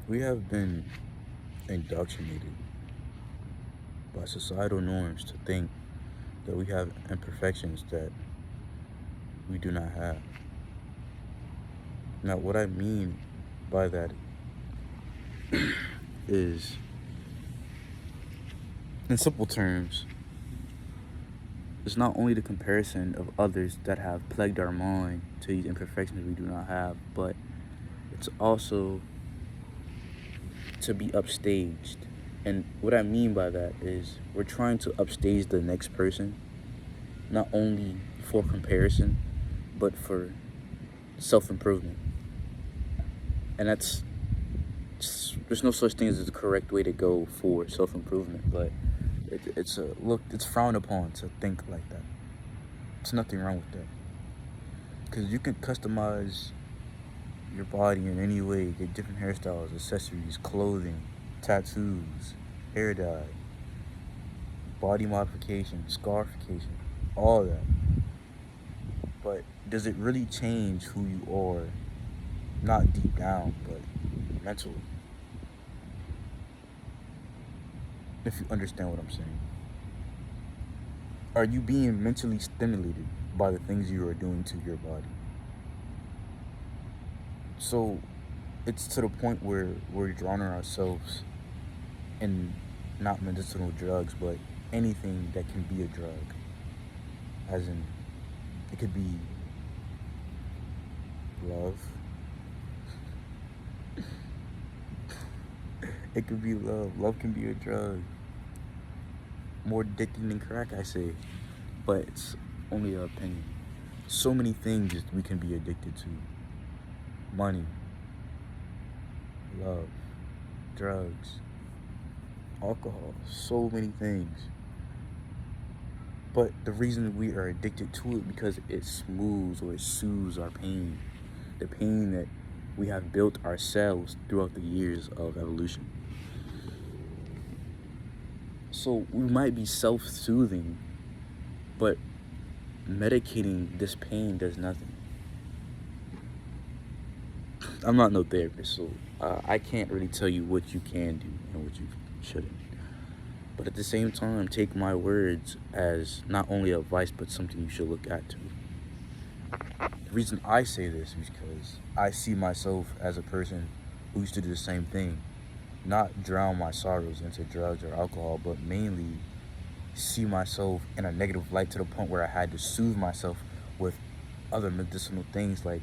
We have been indoctrinated by societal norms to think that we have imperfections that we do not have. Now, what I mean by that is, in simple terms, it's not only the comparison of others that have plagued our mind to these imperfections we do not have, but it's also to be upstaged. And what I mean by that is we're trying to upstage the next person, not only for comparison, but for self improvement. And there's no such thing as the correct way to go for self improvement, but it's frowned upon to think like that. There's nothing wrong with that because you can customize your body in any way, get different hairstyles, accessories, clothing, tattoos, hair dye, body modification, scarification, all that. But does it really change who you are? Not deep down, but mentally. If you understand what I'm saying. Are you being mentally stimulated by the things you are doing to your body? So it's to the point where we're drowning ourselves in not medicinal drugs, but anything that can be a drug. As in, it could be love. It could be love. Love can be a drug. More addicting than crack, I say. But it's only an opinion. So many things we can be addicted to. Money, love, drugs, alcohol, so many things. But the reason we are addicted to it because it smooths or it soothes our pain. The pain that we have built ourselves throughout the years of evolution. So we might be self-soothing, but medicating this pain does nothing. I'm not no therapist, so I can't really tell you what you can do and what you shouldn't. But at the same time, take my words as not only advice, but something you should look at too. The reason I say this is because I see myself as a person who used to do the same thing. Not drown my sorrows into drugs or alcohol, but mainly see myself in a negative light to the point where I had to soothe myself with other medicinal things like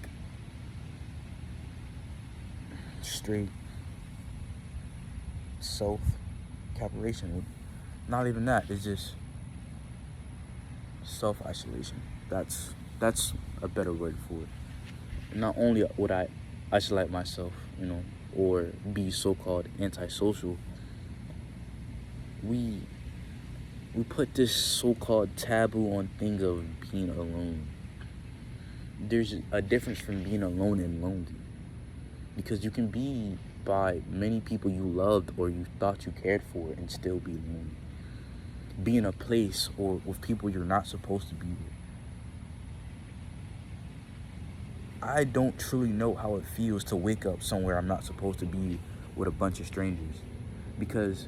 straight self caparation. Not even that, it's just self isolation. That's a better word for it. Not only would I isolate myself, or be so-called antisocial, we we put this so-called taboo on things of being alone. There's a difference from being alone and lonely, because you can be by many people you loved or you thought you cared for and still be lonely. Be in a place or with people you're not supposed to be with. I don't truly know how it feels to wake up somewhere I'm not supposed to be with a bunch of strangers, because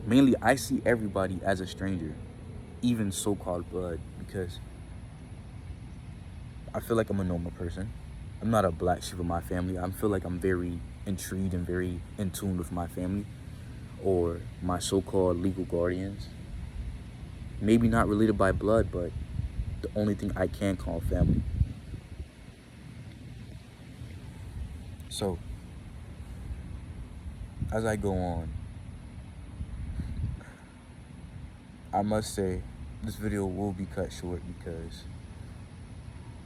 mainly I see everybody as a stranger, even so-called blood, because I feel like I'm a normal person. I'm not a black sheep of my family. I feel like I'm very intrigued and very in tune with my family or my so-called legal guardians. Maybe not related by blood, but the only thing I can call family. So, as I go on, I must say this video will be cut short because,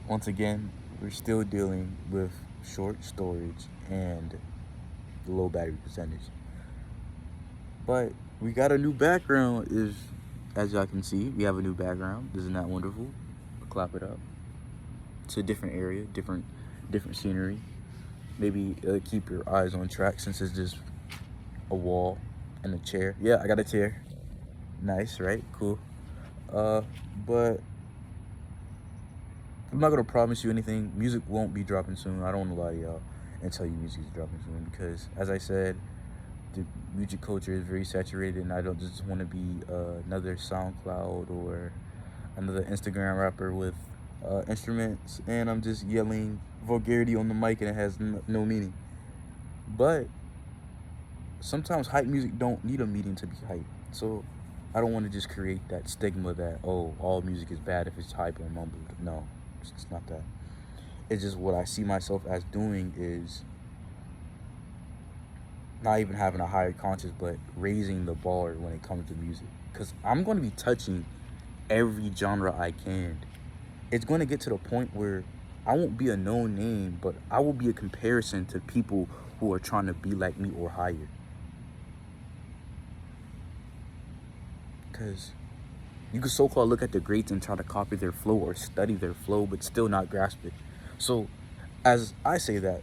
once again, we're still dealing with short storage and the low battery percentage. But we got a new background, as y'all can see. We have a new background. Isn't that wonderful? Clap it up. It's a different area, different scenery. Maybe keep your eyes on track since it's just a wall and a chair. Yeah, I got a chair. Nice, right? Cool. But I'm not gonna promise you anything. Music won't be dropping soon. I don't wanna lie to y'all. and tell you music is dropping soon, because as I said, the music culture is very saturated, and I don't just want to be another SoundCloud or another Instagram rapper with instruments, and I'm just yelling vulgarity on the mic and it has no meaning. But sometimes hype music don't need a meaning to be hype. So I don't want to just create that stigma that, oh, all music is bad if it's hype or mumbled. No, it's not that. It's just what I see myself as doing is not even having a higher conscience, but raising the bar when it comes to music. Because I'm going to be touching every genre I can. It's going to get to the point where I won't be a known name, but I will be a comparison to people who are trying to be like me or higher. Because you can so-called look at the greats and try to copy their flow or study their flow, but still not grasp it. So as I say that,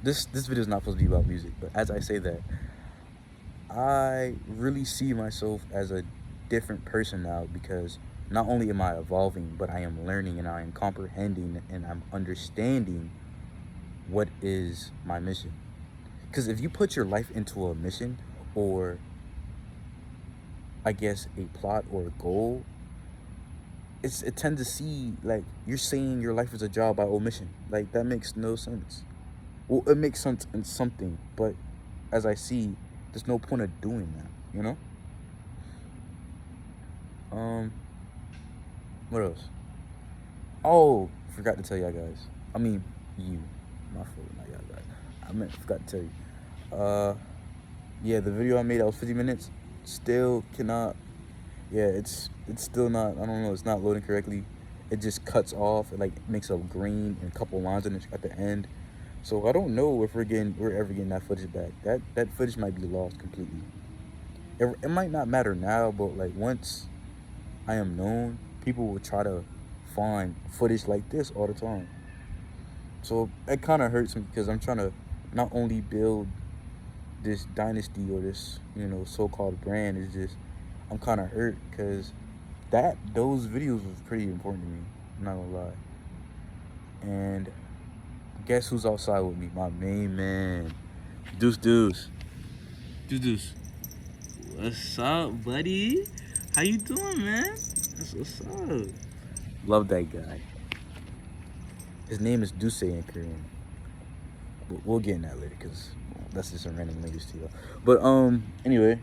this video is not supposed to be about music, but as I say that, I really see myself as a different person now, because not only am I evolving, but I am learning and I am comprehending and I'm understanding what is my mission. Because if you put your life into a mission, or I guess a plot or a goal, it tends to see like you're saying your life is a job by omission. Like, that makes no sense. Well, it makes sense in something, but as I see, there's no point of doing that, What else? Oh, forgot to tell y'all guys. I mean, you. My fault, not y'all guys. Forgot to tell you. Yeah, the video I made that was 50 minutes. Still cannot. Yeah, it's still not. I don't know. It's not loading correctly. It just cuts off. It like makes a green and a couple lines in it at the end. So I don't know if we're ever getting that footage back. That footage might be lost completely. It might not matter now, but like once I am known, people will try to find footage like this all the time. So it kind of hurts me, because I'm trying to not only build this dynasty or this, so-called brand. Is just, I'm kind of hurt, because those videos was pretty important to me. I'm not gonna lie. And guess who's outside with me? My main man, Deuce. What's up, buddy? How you doing, man? That's what's up. Love that guy. His name is Deuce in Korean. We'll get in that later, because that's just some random language to you. But anyway,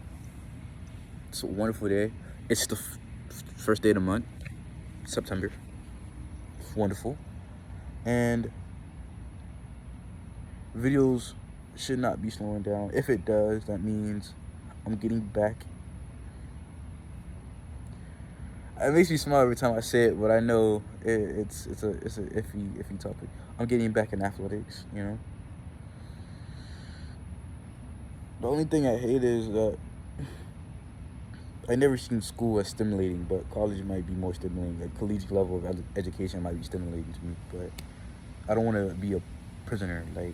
it's a wonderful day. It's the first day of the month, September. It's wonderful. And videos should not be slowing down. If it does, that means I'm getting back. It makes me smile every time I say it, but I know it's a iffy topic. I'm getting back in athletics, The only thing I hate is that I never seen school as stimulating, but college might be more stimulating. Like, collegiate level of education might be stimulating to me, but I don't want to be a prisoner. Like,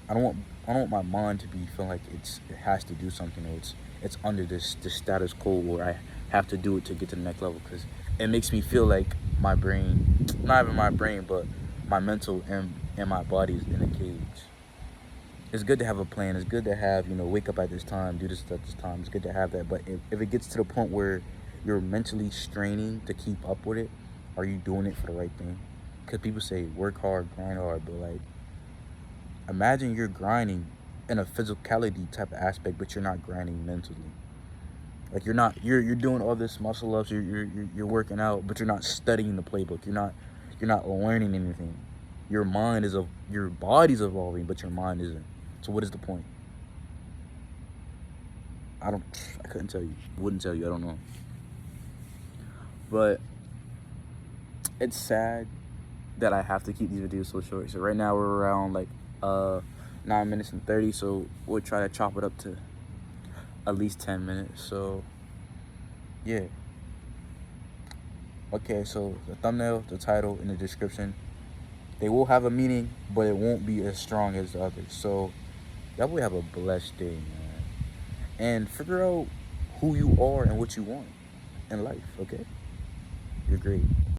I don't want my mind to be feeling like it has to do something, or it's under this status quo where I have to do it to get to the next level, because it makes me feel like my brain, not even my brain, but my mental and my body is in a cage. It's good to have a plan. It's good to have, wake up at this time, do this at this time. It's good to have that. But if it gets to the point where you're mentally straining to keep up with it, are you doing it for the right thing? Because people say work hard, grind hard, but like, imagine you're grinding in a physicality type of aspect, but you're not grinding mentally. Like, you're doing all this muscle ups, you're working out, but you're not studying the playbook. You're not learning anything. Your body's evolving, but your mind isn't. So what is the point? I couldn't tell you. Wouldn't tell you. I don't know. But it's sad that I have to keep these videos so short. So right now we're around like 9 minutes and 30. So we'll try to chop it up to at least 10 minutes. So yeah. Okay, so the thumbnail, the title, and the description, they will have a meaning, but it won't be as strong as the others. So y'all will have a blessed day, man. And figure out who you are and what you want in life, okay? You're great.